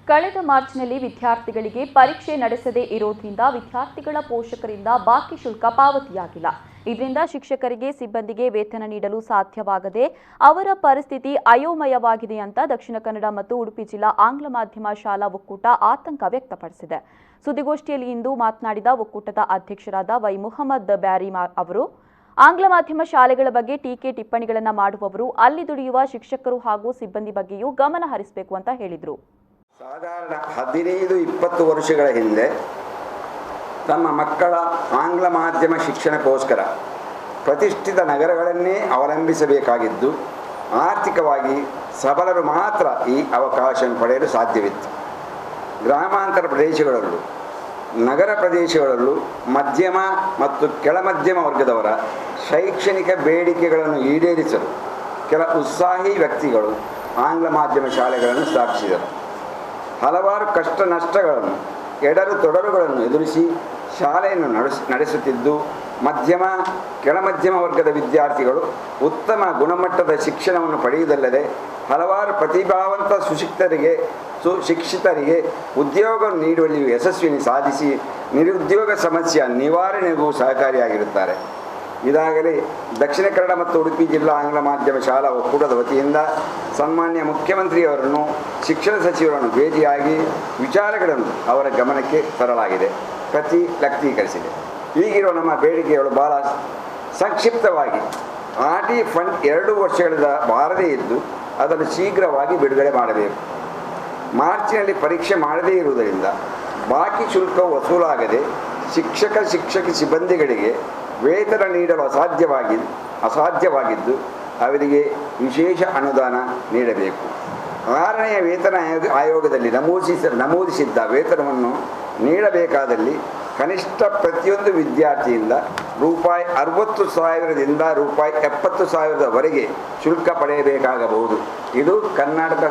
ಕಳೆದ ಮಾರ್ಚ್ನಲ್ಲಿ ವಿದ್ಯಾರ್ಥಿಗಳಿಗೆ ಪರೀಕ್ಷೆ ನಡೆಸದೇ ಇರೋದ್ರಿಂದ ವಿದ್ಯಾರ್ಥಿಗಳ ಪೋಷಕರಿಂದ ಬಾಕಿ ಶುಲ್ಕ ಪಾವತಿಯಾಗಿಲ್ಲ. ಇದರಿಂದ ಶಿಕ್ಷಕರಿಗೆ ಸಿಬ್ಬಂದಿಗೆ ವೇತನ ನೀಡಲು ಸಾಧ್ಯವಾಗದೆ ಅವರ ಪರಿಸ್ಥಿತಿ ಅಯೋಮಯವಾಗಿದೆ ಅಂತ ದಕ್ಷಿಣ ಕನ್ನಡ ಮತ್ತು ಉಡುಪಿ ಜಿಲ್ಲಾ ಆಂಗ್ಲ ಮಾಧ್ಯಮ ಶಾಲಾ ಒಕ್ಕೂಟ ಆತಂಕ ವ್ಯಕ್ತಪಡಿಸಿದೆ. ಸುದ್ದಿಗೋಷ್ಠಿಯಲ್ಲಿ ಇಂದು ಮಾತನಾಡಿದ ಒಕ್ಕೂಟದ ಅಧ್ಯಕ್ಷರಾದ ವೈ ಮುಹಮ್ಮದ್ ಬ್ಯಾರಿ ಅವರು, ಆಂಗ್ಲ ಮಾಧ್ಯಮ ಶಾಲೆಗಳ ಬಗ್ಗೆ ಟೀಕೆ ಟಿಪ್ಪಣಿಗಳನ್ನು ಮಾಡುವವರು ಅಲ್ಲಿ ದುಡಿಯುವ ಶಿಕ್ಷಕರು ಹಾಗೂ ಸಿಬ್ಬಂದಿ ಬಗ್ಗೆಯೂ ಗಮನ ಹರಿಸಬೇಕು ಅಂತ ಹೇಳಿದರು. ಸಾಧಾರಣ 15-20 ವರ್ಷಗಳ ಹಿಂದೆ ತಮ್ಮ ಮಕ್ಕಳ ಆಂಗ್ಲ ಮಾಧ್ಯಮ ಶಿಕ್ಷಣಕ್ಕೋಸ್ಕರ ಪ್ರತಿಷ್ಠಿತ ನಗರಗಳನ್ನೇ ಅವಲಂಬಿಸಬೇಕಾಗಿದ್ದು, ಆರ್ಥಿಕವಾಗಿ ಸಬಲರು ಮಾತ್ರ ಈ ಅವಕಾಶವನ್ನು ಪಡೆಯಲು ಸಾಧ್ಯವಿತ್ತು. ಗ್ರಾಮಾಂತರ ಪ್ರದೇಶಗಳಲ್ಲೂ ನಗರ ಪ್ರದೇಶಗಳಲ್ಲೂ ಮಧ್ಯಮ ಮತ್ತು ಕೆಳಮಧ್ಯಮ ವರ್ಗದವರ ಶೈಕ್ಷಣಿಕ ಬೇಡಿಕೆಗಳನ್ನು ಈಡೇರಿಸಲು ಕೆಲ ಉತ್ಸಾಹಿ ವ್ಯಕ್ತಿಗಳು ಆಂಗ್ಲ ಮಾಧ್ಯಮ ಶಾಲೆಗಳನ್ನು ಸ್ಥಾಪಿಸಿದರು. ಹಲವಾರು ಕಷ್ಟ ನಷ್ಟಗಳನ್ನು, ಎಡರು ತೊಡರುಗಳನ್ನು ಎದುರಿಸಿ ಶಾಲೆಯನ್ನು ನಡೆಸುತ್ತಿದ್ದು, ಮಧ್ಯಮ ಕೆಳಮಧ್ಯಮ ವರ್ಗದ ವಿದ್ಯಾರ್ಥಿಗಳು ಉತ್ತಮ ಗುಣಮಟ್ಟದ ಶಿಕ್ಷಣವನ್ನು ಪಡೆಯುವುದಲ್ಲದೆ ಹಲವಾರು ಪ್ರತಿಭಾವಂತ ಸುಶಿಕ್ಷಿತರಿಗೆ ಉದ್ಯೋಗ ನೀಡುವಲ್ಲಿಯೂ ಯಶಸ್ವಿನಿ ಸಾಧಿಸಿ ನಿರುದ್ಯೋಗ ಸಮಸ್ಯೆಯ ನಿವಾರಣೆಗೂ ಸಹಕಾರಿಯಾಗಿರುತ್ತಾರೆ. ಇದಾಗಲೇ ದಕ್ಷಿಣ ಕನ್ನಡ ಮತ್ತು ಉಡುಪಿ ಜಿಲ್ಲಾ ಆಂಗ್ಲ ಮಾಧ್ಯಮ ಶಾಲಾ ಒಕ್ಕೂಟದ ವತಿಯಿಂದ ಸನ್ಮಾನ್ಯ ಮುಖ್ಯಮಂತ್ರಿಯವರನ್ನು, ಶಿಕ್ಷಣ ಸಚಿವರನ್ನು ಭೇಟಿಯಾಗಿ ವಿಚಾರಗಳನ್ನು ಅವರ ಗಮನಕ್ಕೆ ತರಲಾಗಿದೆ, ಲಕ್ತೀಕರಿಸಿದೆ. ಈಗಿರುವ ನಮ್ಮ ಬೇಡಿಕೆಗಳು ಬಹಳ ಸಂಕ್ಷಿಪ್ತವಾಗಿ ಆರ್ಟಿ ಫಂಡ್ 2 ವರ್ಷಗಳಿಂದ ಬಾರದೇ ಇದ್ದು ಅದನ್ನು ಶೀಘ್ರವಾಗಿ ಬಿಡುಗಡೆ ಮಾಡಬೇಕು. ಮಾರ್ಚಿನಲ್ಲಿ ಪರೀಕ್ಷೆ ಮಾಡದೇ ಇರುವುದರಿಂದ ಬಾಕಿ ಶುಲ್ಕವು ವಸೂಲಾಗದೆ ಶಿಕ್ಷಕಿ ಸಿಬ್ಬಂದಿಗಳಿಗೆ ವೇತನ ನೀಡಲು ಅಸಾಧ್ಯವಾಗಿದ್ದು ಅವರಿಗೆ ವಿಶೇಷ ಅನುದಾನ ನೀಡಬೇಕು. 6ನೇ ವೇತನ ಆಯೋಗದಲ್ಲಿ ನಮೂದಿಸಿದ್ದ ವೇತನವನ್ನು ನೀಡಬೇಕಾದಲ್ಲಿ ಕನಿಷ್ಠ ಪ್ರತಿಯೊಂದು ವಿದ್ಯಾರ್ಥಿಯಿಂದ ರೂಪಾಯಿ 60,000ದಿಂದ ರೂಪಾಯಿ 70,000ವರೆಗೆ ಶುಲ್ಕ ಪಡೆಯಬೇಕಾಗಬಹುದು. ಇದು ಕರ್ನಾಟಕ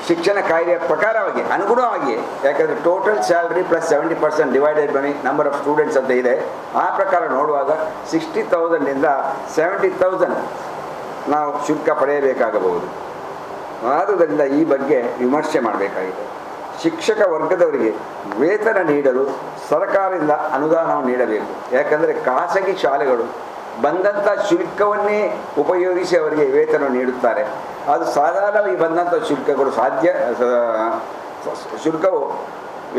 ಶಿಕ್ಷಣ ಕಾಯ್ದೆಯ ಪ್ರಕಾರವಾಗಿ ಅನುಗುಣವಾಗಿ, ಯಾಕಂದರೆ total salary plus 70% divided by number of students ಅಂತ ಇದೆ. ಆ ಪ್ರಕಾರ ನೋಡುವಾಗ 60,000ದಿಂದ 70,000 ನಾವು ಶುಲ್ಕ ಪಡೆಯಬೇಕಾಗಬಹುದು. ಆದುದರಿಂದ ಈ ಬಗ್ಗೆ ವಿಮರ್ಶೆ ಮಾಡಬೇಕಾಗಿದೆ. ಶಿಕ್ಷಕ ವರ್ಗದವರಿಗೆ ವೇತನ ನೀಡಲು ಸರ್ಕಾರದಿಂದ ಅನುದಾನವನ್ನು ನೀಡಬೇಕು. ಯಾಕಂದರೆ ಖಾಸಗಿ ಶಾಲೆಗಳು ಬಂದಂಥ ಶುಲ್ಕವನ್ನೇ ಉಪಯೋಗಿಸಿ ಅವರಿಗೆ ವೇತನ ನೀಡುತ್ತಾರೆ. ಅದು ಸಾಧಾರಣವಾಗಿ ಬಂದಂಥ ಶುಲ್ಕವು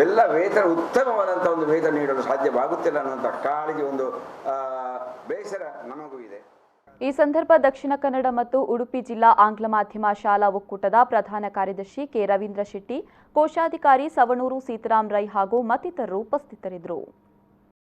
ಎಲ್ಲ ವೇತನ ಉತ್ತಮವಾದಂಥ ಒಂದು ವೇತನ ನೀಡಲು ಸಾಧ್ಯವಾಗುತ್ತಿಲ್ಲ ಅನ್ನುವಂಥ ಕಾಳಜಿ, ಒಂದು ಬೇಸರ ನಮಗೂ ಇದೆ. ಈ ಸಂದರ್ಭ ದಕ್ಷಿಣ ಕನ್ನಡ ಮತ್ತು ಉಡುಪಿ ಜಿಲ್ಲಾ ಆಂಗ್ಲ ಮಾಧ್ಯಮ ಶಾಲಾ ಒಕ್ಕೂಟದ ಪ್ರಧಾನ ಕಾರ್ಯದರ್ಶಿ ಕೆ ರವೀಂದ್ರ ಶೆಟ್ಟಿ, ಕೋಶಾಧಿಕಾರಿ ಸವಣೂರು ಸೀತಾರಾಮ್ ರೈ ಹಾಗೂ ಮತ್ತಿತರರು ಉಪಸ್ಥಿತರಿದ್ದರು.